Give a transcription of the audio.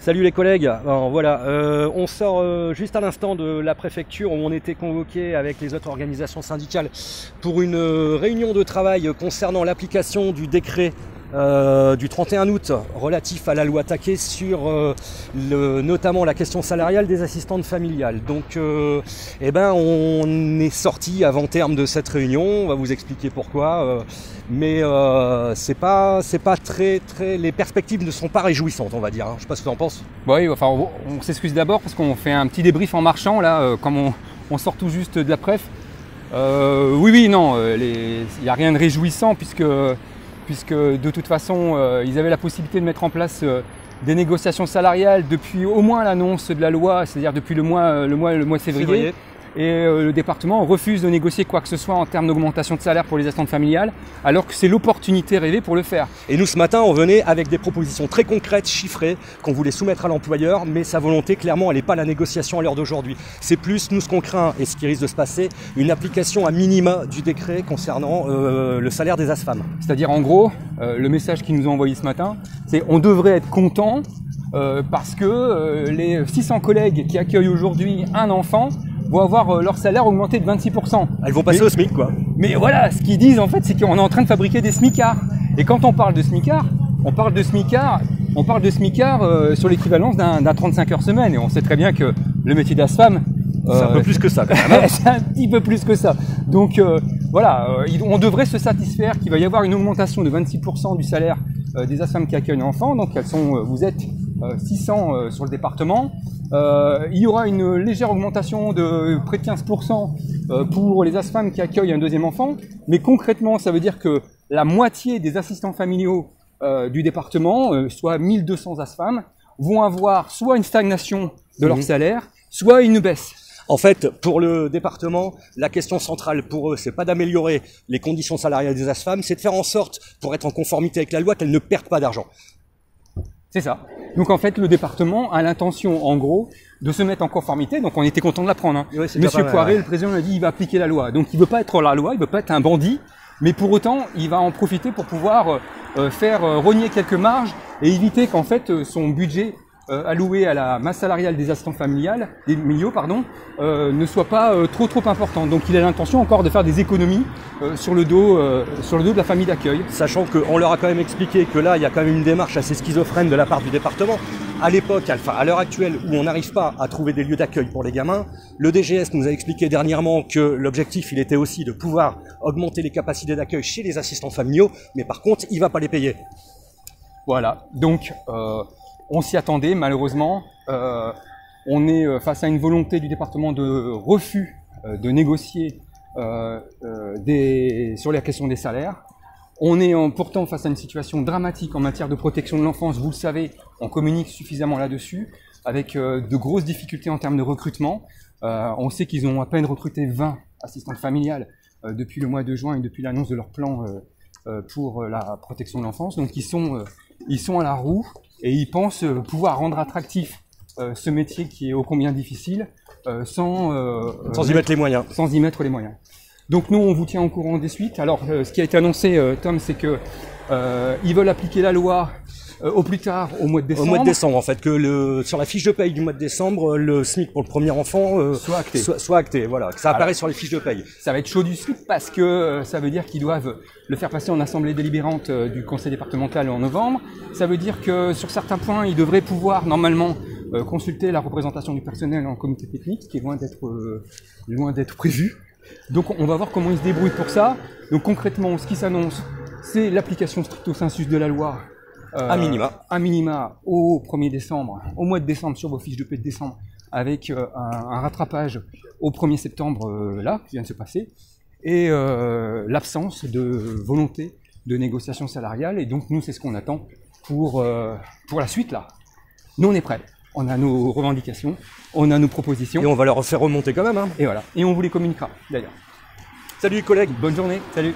Salut les collègues, alors, voilà, on sort juste à l'instant de la préfecture où on était convoqué avec les autres organisations syndicales pour une réunion de travail concernant l'application du décret du 31 août relatif à la loi Taquet sur notamment la question salariale des assistantes familiales. Donc on est sorti avant terme de cette réunion, on va vous expliquer pourquoi, mais c'est pas très les perspectives ne sont pas réjouissantes, on va dire, hein. Je sais pas ce que tu en penses. Oui, enfin on s'excuse d'abord parce qu'on fait un petit débrief en marchant là, comme on sort tout juste de la préf. Il n'y a rien de réjouissant puisque de toute façon ils avaient la possibilité de mettre en place des négociations salariales depuis au moins l'annonce de la loi, c'est-à-dire depuis le mois de février. Et le département refuse de négocier quoi que ce soit en termes d'augmentation de salaire pour les assistantes familiales, alors que c'est l'opportunité rêvée pour le faire. Et nous, ce matin, on venait avec des propositions très concrètes, chiffrées, qu'on voulait soumettre à l'employeur, mais sa volonté, clairement, elle n'est pas la négociation à l'heure d'aujourd'hui. C'est plus, nous, ce qu'on craint, et ce qui risque de se passer, une application à minima du décret concernant le salaire des ASFAM. C'est-à-dire, en gros, le message qu'ils nous ont envoyé ce matin, c'est on devrait être content parce que les 600 collègues qui accueillent aujourd'hui un enfant vont avoir leur salaire augmenté de 26%. Elles vont passer au SMIC, quoi. Mais voilà, ce qu'ils disent en fait, c'est qu'on est en train de fabriquer des smicards. Et quand on parle de smicards, on parle de smicards sur l'équivalence d'un 35 heures semaine. Et on sait très bien que le métier d'ASFAM, c'est un peu plus que ça, quand même. C'est un petit peu plus que ça. Donc on devrait se satisfaire qu'il va y avoir une augmentation de 26% du salaire des ASFAM qui accueillent un enfant. Donc vous êtes 600 sur le département. Il y aura une légère augmentation de près de 15% pour les ASFAM qui accueillent un deuxième enfant. Mais concrètement, ça veut dire que la moitié des assistants familiaux du département, soit 1200 ASFAM, vont avoir soit une stagnation de leur salaire, soit une baisse. En fait, pour le département, la question centrale pour eux, c'est pas d'améliorer les conditions salariales des ASFAM, c'est de faire en sorte, pour être en conformité avec la loi, qu'elles ne perdent pas d'argent. C'est ça. Donc en fait, le département a l'intention, en gros, de se mettre en conformité. Donc on était content de l'apprendre. Hein. Oui, Monsieur Poiré, le président, a dit qu'il va appliquer la loi. Donc il veut pas être la loi, il veut pas être un bandit, mais pour autant, il va en profiter pour pouvoir faire rogner quelques marges et éviter qu'en fait son budget alloué à la masse salariale des assistants familiales, ne soit pas trop important. Donc il a l'intention encore de faire des économies sur le dos de la famille d'accueil. Sachant qu'on leur a quand même expliqué que là, il y a quand même une démarche assez schizophrène de la part du département. À l'époque, à l'heure actuelle, où on n'arrive pas à trouver des lieux d'accueil pour les gamins, le DGS nous a expliqué dernièrement que l'objectif, il était aussi de pouvoir augmenter les capacités d'accueil chez les assistants familiaux, mais par contre, il va pas les payer. Voilà, donc on s'y attendait, malheureusement. On est face à une volonté du département de refus de négocier sur la question des salaires. On est pourtant face à une situation dramatique en matière de protection de l'enfance. Vous le savez, on communique suffisamment là-dessus, avec de grosses difficultés en termes de recrutement. On sait qu'ils ont à peine recruté 20 assistantes familiales depuis le mois de juin et depuis l'annonce de leur plan pour la protection de l'enfance. Donc ils sont à la roue. Et ils pensent pouvoir rendre attractif ce métier qui est ô combien difficile sans y mettre les moyens. Sans y mettre les moyens. Donc nous, on vous tient au courant des suites. Alors, ce qui a été annoncé, Tom, c'est que ils veulent appliquer la loi au plus tard au mois de décembre. Au mois de décembre, en fait, que sur la fiche de paye du mois de décembre, le SMIC pour le premier enfant soit acté. Voilà, que ça apparaît sur les fiches de paye. Ça va être chaud du SMIC parce que ça veut dire qu'ils doivent le faire passer en assemblée délibérante du conseil départemental en novembre. Ça veut dire que sur certains points, ils devraient pouvoir normalement consulter la représentation du personnel en comité technique, ce qui est loin d'être prévu. Donc on va voir comment ils se débrouillent pour ça. Donc concrètement, ce qui s'annonce, c'est l'application stricto sensu de la loi. À minima au 1er décembre, au mois de décembre sur vos fiches de paie de décembre, avec un rattrapage au 1er septembre qui vient de se passer, et l'absence de volonté de négociation salariale. Et donc nous, c'est ce qu'on attend pour la suite là. Nous, on est prêts. On a nos revendications, on a nos propositions. Et on va leur faire remonter quand même. Hein. Et voilà. Et on vous les communiquera d'ailleurs. Salut les collègues. Bonne journée. Salut.